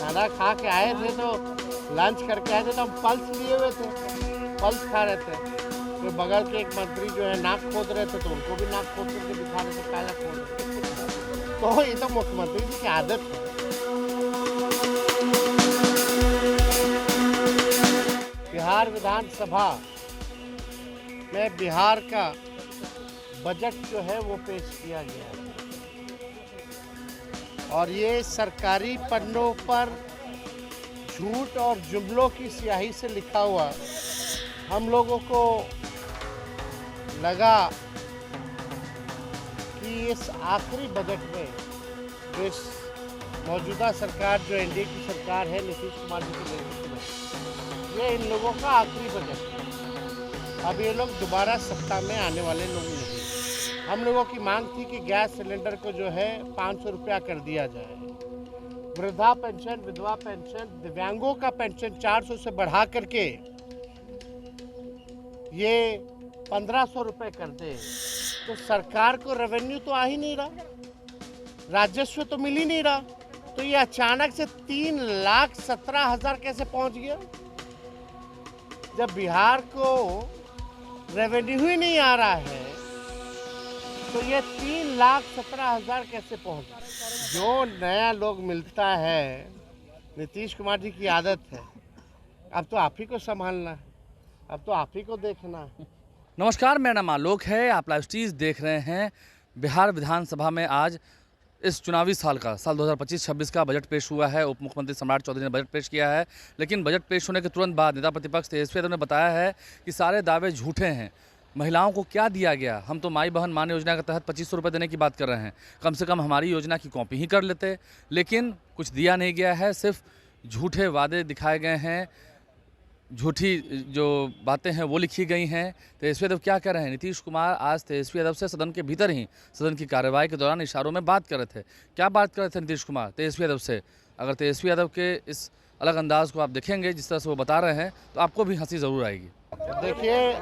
खाना खा के आए थे तो लंच करके आए थे तो हम पल्स लिए हुए थे, पल्स खा रहे थे। तो बगल के एक मंत्री जो है नाक खोद रहे थे तो उनको भी नाक खोद करके दिखा रहे थे काला खोद रहे थे। तो ये तो मुख्यमंत्री जी की आदत है। बिहार विधानसभा में बिहार का बजट जो है वो पेश किया गया है और ये सरकारी पन्नों पर झूठ और जुमलों की स्याही से लिखा हुआ। हम लोगों को लगा कि इस आखिरी बजट में जो इस मौजूदा सरकार जो एनडीए की सरकार है नीतीश कुमार जी के नेतृत्व में, ये इन लोगों का आखिरी बजट है। अब ये लोग दोबारा सत्ता में आने वाले लोग नहीं। हम लोगों की मांग थी कि गैस सिलेंडर को जो है 500 रुपया कर दिया जाए, वृद्धा पेंशन, विधवा पेंशन, दिव्यांगों का पेंशन 400 से बढ़ा करके ये 1500 रुपये कर दे। तो सरकार को रेवेन्यू तो आ ही नहीं रहा, राजस्व तो मिल ही नहीं रहा, तो ये अचानक से 3,17,000 कैसे पहुंच गया? जब बिहार को रेवेन्यू ही नहीं आ रहा है तो ये 3,17,000 कैसे पहुंचा? जो नया लोग मिलता है, नीतीश कुमार जी की आदत है, अब तो आप ही को संभालना है, अब तो आप ही को देखना है। नमस्कार, मेरा नाम आलोक है। आप लाइव स्ट्रीज देख रहे हैं। बिहार विधानसभा में आज इस चुनावी साल 2025-26 का बजट पेश हुआ है। उप मुख्यमंत्री सम्राट चौधरी ने बजट पेश किया है, लेकिन बजट पेश होने के तुरंत बाद नेता प्रतिपक्ष तेजस्वी यादव ने बताया है कि सारे दावे झूठे हैं। महिलाओं को क्या दिया गया? हम तो माई बहन मान योजना के तहत 2500 रुपये देने की बात कर रहे हैं। कम से कम हमारी योजना की कॉपी ही कर लेते, लेकिन कुछ दिया नहीं गया है। सिर्फ झूठे वादे दिखाए गए हैं, झूठी जो बातें हैं वो लिखी गई हैं। तेजस्वी यादव क्या कह रहे हैं? नीतीश कुमार आज तेजस्वी यादव से सदन के भीतर ही सदन की कार्यवाही के दौरान इशारों में बात कर रहे थे। क्या बात कर रहे थे नीतीश कुमार तेजस्वी यादव से? अगर तेजस्वी यादव के इस अलग अंदाज को आप देखेंगे, जिस तरह से वो बता रहे हैं, तो आपको भी हंसी ज़रूर आएगी। देखिए,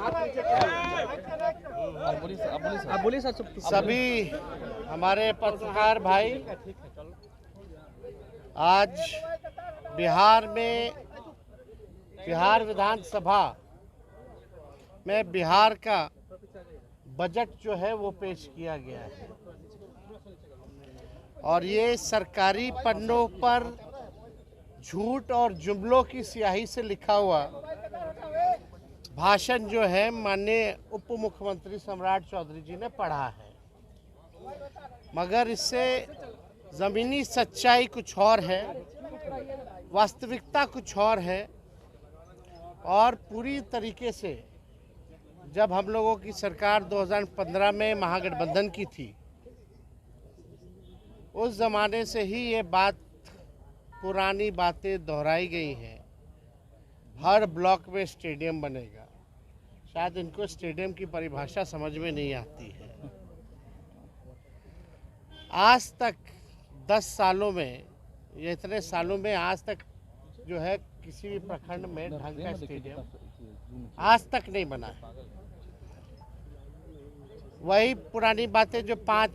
सभी हमारे पत्रकार भाई आज बिहार विधानसभा में बिहार का बजट जो है वो पेश किया गया है और ये सरकारी पन्नों पर झूठ और जुमलों की स्याही से लिखा हुआ भाषण जो है माननीय उप मुख्यमंत्री सम्राट चौधरी जी ने पढ़ा है, मगर इससे ज़मीनी सच्चाई कुछ और है, वास्तविकता कुछ और है। और पूरी तरीके से जब हम लोगों की सरकार 2015 में महागठबंधन की थी, उस ज़माने से ही ये बात, पुरानी बातें दोहराई गई हैं। हर ब्लॉक में स्टेडियम बनेगा। शायद इनको स्टेडियम की परिभाषा समझ में नहीं आती है। आज तक 10 सालों में, ये इतने सालों में आज तक जो है किसी भी प्रखंड में ढंग का स्टेडियम आज तक नहीं बना है। वही पुरानी बातें जो 5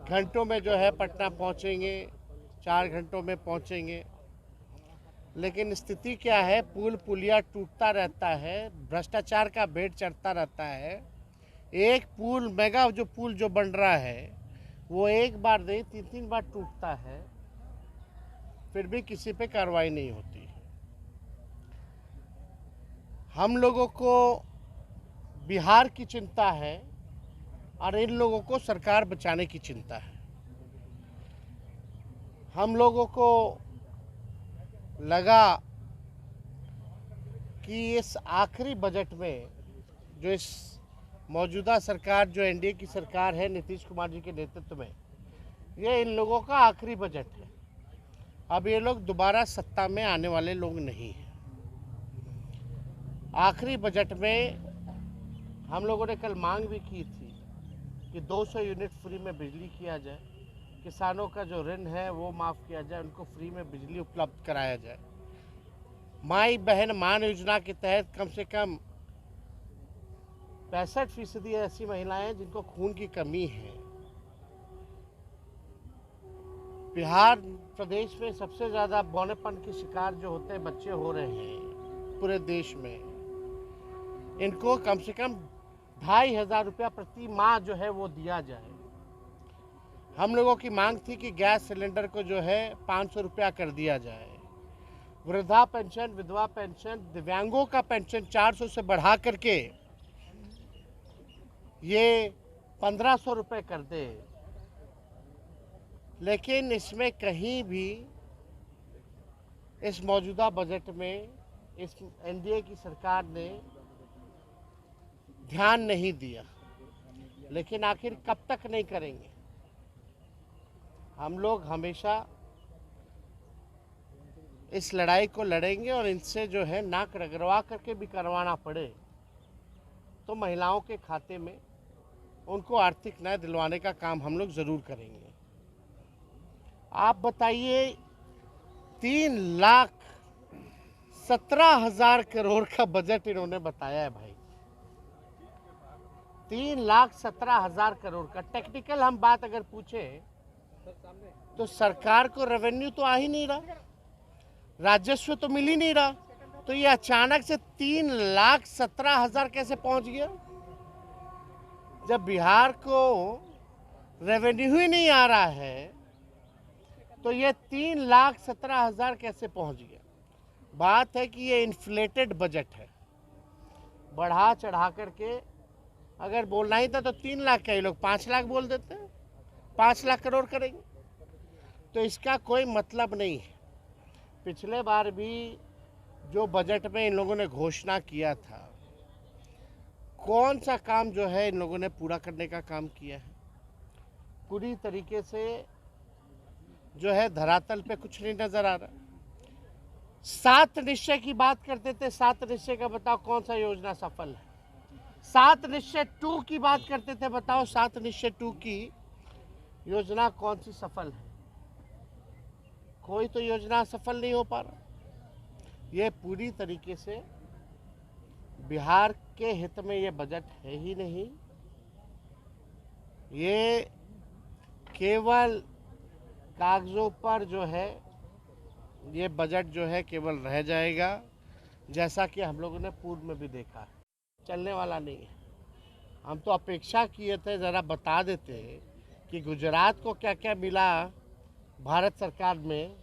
घंटों में जो है पटना पहुंचेंगे, 4 घंटों में पहुंचेंगे, लेकिन स्थिति क्या है? पुल पुलिया टूटता रहता है, भ्रष्टाचार का भेंट चढ़ता रहता है। एक पुल, मेगा जो पुल जो बन रहा है वो एक बार नहीं 3-3 बार टूटता है, फिर भी किसी पे कार्रवाई नहीं होती। हम लोगों को बिहार की चिंता है और इन लोगों को सरकार बचाने की चिंता है। हम लोगों को लगा कि इस आखिरी बजट में जो इस मौजूदा सरकार जो एनडीए की सरकार है नीतीश कुमार जी के नेतृत्व में, ये इन लोगों का आखिरी बजट है। अब ये लोग दोबारा सत्ता में आने वाले लोग नहीं हैं। आखिरी बजट में हम लोगों ने कल मांग भी की थी कि 200 यूनिट फ्री में बिजली किया जाए, किसानों का जो ऋण है वो माफ़ किया जाए, उनको फ्री में बिजली उपलब्ध कराया जाए। माई बहन मान योजना के तहत कम से कम 65% ऐसी महिलाएं जिनको खून की कमी है, बिहार प्रदेश में सबसे ज़्यादा बौनेपन के शिकार जो होते हैं बच्चे हो रहे हैं पूरे देश में। इनको कम से कम 2,500 रुपया प्रति माह जो है वो दिया जाए। हम लोगों की मांग थी कि गैस सिलेंडर को जो है 500 रुपया कर दिया जाए। वृद्धा पेंशन, विधवा पेंशन, दिव्यांगों का पेंशन 400 से बढ़ा करके ये 1500 रुपये कर दे। लेकिन इसमें कहीं भी इस मौजूदा बजट में इस एनडीए की सरकार ने ध्यान नहीं दिया। लेकिन आखिर कब तक नहीं करेंगे? हम लोग हमेशा इस लड़ाई को लड़ेंगे और इनसे जो है नाक रगड़वा करके भी करवाना पड़े तो महिलाओं के खाते में उनको आर्थिक न्याय दिलवाने का काम हम लोग ज़रूर करेंगे। आप बताइए, 3,17,000 करोड़ का बजट इन्होंने बताया है भाई। 3,17,000 करोड़ का। टेक्निकल हम बात अगर पूछें तो सरकार को रेवेन्यू तो आ ही नहीं रहा, राजस्व तो मिल ही नहीं रहा, तो ये अचानक से 3,17,000 कैसे पहुंच गया? जब बिहार को रेवेन्यू ही नहीं आ रहा है तो ये 3,17,000 कैसे पहुंच गया? बात है कि ये इन्फ्लेटेड बजट है। बढ़ा चढ़ा करके अगर बोलना ही था तो 3 लाख का, ये लोग 5 लाख बोल देते हैं, 5 लाख करोड़ करेंगे। तो इसका कोई मतलब नहीं है। पिछले बार भी जो बजट में इन लोगों ने घोषणा किया था, कौन सा काम जो है इन लोगों ने पूरा करने का काम किया है? पूरी तरीके से जो है धरातल पे कुछ नहीं नजर आ रहा। 7 निश्चय की बात करते थे, 7 निश्चय का बताओ कौन सा योजना सफल है? 7 निश्चय 2 की बात करते थे, बताओ 7 निश्चय 2 की योजना कौन सी सफल है? कोई तो योजना सफल नहीं हो पा रहा। ये पूरी तरीके से बिहार के हित में ये बजट है ही नहीं। ये केवल कागजों पर जो है ये बजट जो है केवल रह जाएगा, जैसा कि हम लोगों ने पूर्व में भी देखा है। चलने वाला नहीं है। हम तो अपेक्षा किए थे ज़रा बता देते कि गुजरात को क्या क्या मिला, भारत सरकार में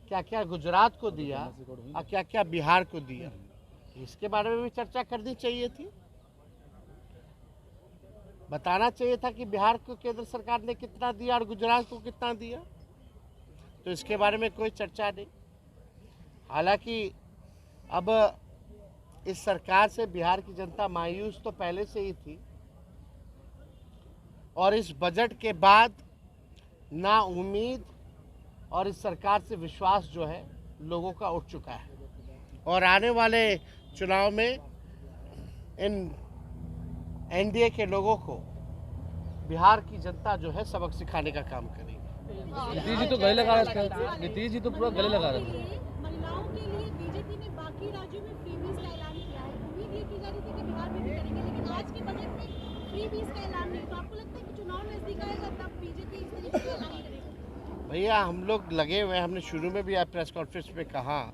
क्या क्या गुजरात को दिया और क्या क्या बिहार को दिया। इसके बारे में भी चर्चा करनी चाहिए थी। बताना चाहिए था कि बिहार को केंद्र सरकार ने कितना दिया और गुजरात को कितना दिया। तो इसके बारे में कोई चर्चा नहीं। हालांकि अब इस सरकार से बिहार की जनता मायूस तो पहले से ही थी और इस बजट के बाद ना उम्मीद और इस सरकार से विश्वास जो है लोगों का उठ चुका है। और आने वाले चुनाव में इन एनडीए के लोगों को बिहार की जनता जो है सबक सिखाने का काम करेगी। नीतीश जी तो गले लगा रहे थे, नीतीश जी तो पूरा गले लगा रहे थे। महिलाओं के लिए बीजेपी ने बाकी राज्यों में फ्रीबीज का ऐलान किया है। उम्मीद ये की जा रही थी कि बिहार में भी करेंगे, लेकिन आज के बजट में फ्रीबीज का ऐलान नहीं। तो आपको लगता है कि चुनाव नजदीक आएगा तब बीजेपी इस तरीके का ऐलान करेगी? भैया हम लोग लगे हुए हैं। हमने शुरू में भी आप प्रेस कॉन्फ्रेंस में कहा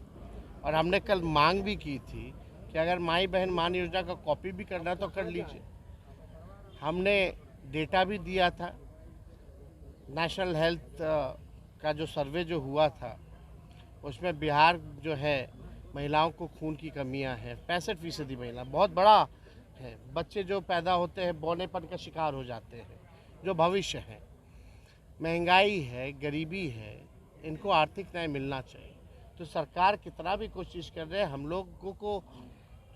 और हमने कल मांग भी की थी कि अगर माई बहन मान योजना का कॉपी भी करना तो कर लीजिए। हमने डेटा भी दिया था। नेशनल हेल्थ का जो सर्वे जो हुआ था उसमें बिहार जो है महिलाओं को खून की कमियां हैं। 65% महिला बहुत बड़ा है। बच्चे जो पैदा होते हैं बौनेपन का शिकार हो जाते हैं, जो भविष्य है। महंगाई है, गरीबी है, इनको आर्थिक न्याय मिलना चाहिए। तो सरकार कितना भी कोशिश कर रहे हैं, हम लोगों को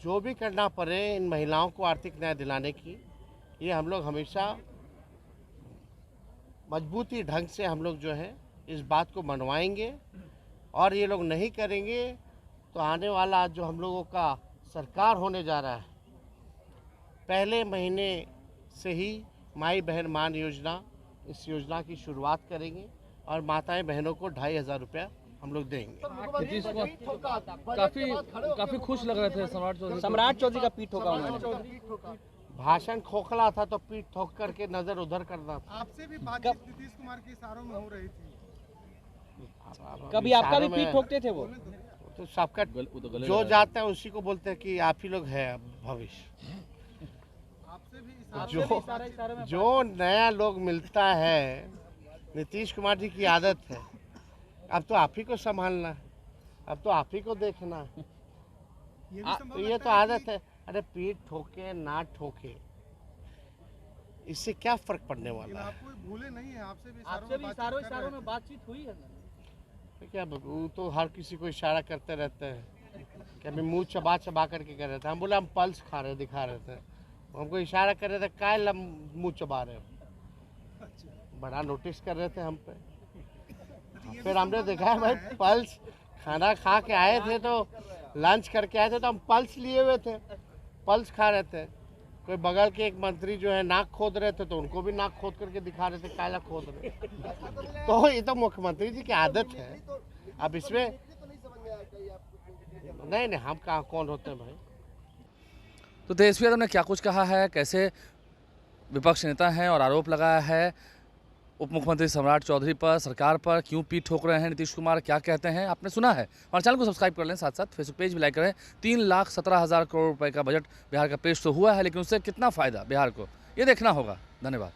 जो भी करना पड़े इन महिलाओं को आर्थिक न्याय दिलाने की, ये हम लोग हमेशा मजबूती ढंग से हम लोग जो है इस बात को मनवाएंगे। और ये लोग नहीं करेंगे तो आने वाला जो हम लोगों का सरकार होने जा रहा है, पहले महीने से ही माई बहन मान योजना, इस योजना की शुरुआत करेंगे और माताएं बहनों को 2,500 रुपया हम लोग देंगे। नीतीश काफी खुश लग रहे थे सम्राट चौधरी का पीठ ठोका उन्होंने। भाषण खोखला था तो पीठ ठोक करके नजर उधर करना था। आपसे भी बातचीत नीतीश कुमार के इशारों में हो रही थी। कभी आपका भी इशारों पीठ में- ठोकते थे वो? तो सबका जो जाता है उसी को बोलते हैं कि आप ही लोग हैं अब भविष्य। जो नया लोग मिलता है, नीतीश कुमार जी की आदत है, अब तो आप ही को संभालना है, अब तो आप ही को देखना है। तो ये तो आदत है। अरे पीठ ठोके ना ठोके, इससे क्या फर्क पड़ने वाला है? भूले नहीं है, आपसे भी इशारों में बातचीत हुई है। तो क्या वो तो हर किसी को इशारा करते रहते हैं कि अभी मुंह चबा चबा करके कर रहे थे। हम बोले हम पल्स खा रहे दिखा रहे थे, हमको इशारा कर रहे थे काय मुंह चबा रहे हो, बड़ा नोटिस कर रहे थे हम पे। फिर हमने देखा है भाई पल्स, खाना खा के आए थे तो लंच करके आए थे तो हम पल्स लिए हुए थे, पल्स खा रहे थे। कोई बगल के एक मंत्री जो है नाक खोद रहे थे तो उनको भी नाक खोद करके दिखा रहे थे काला खोद रहे। तो ये तो मुख्यमंत्री जी की आदत है। अब इसमें नहीं हम कहाँ कौन होते हैं भाई। तो तेजस्वी यादव ने क्या कुछ कहा है, कैसे विपक्ष नेता हैं और आरोप लगाया है उप मुख्यमंत्री सम्राट चौधरी पर, सरकार पर, क्यों पीठ ठोक रहे हैं नीतीश कुमार, क्या कहते हैं आपने सुना है। और चैनल को सब्सक्राइब कर लें, साथ साथ फेसबुक पेज भी लाइक करें। 3,17,000 करोड़ रुपए का बजट बिहार का पेश तो हुआ है, लेकिन उससे कितना फ़ायदा बिहार को, ये देखना होगा। धन्यवाद।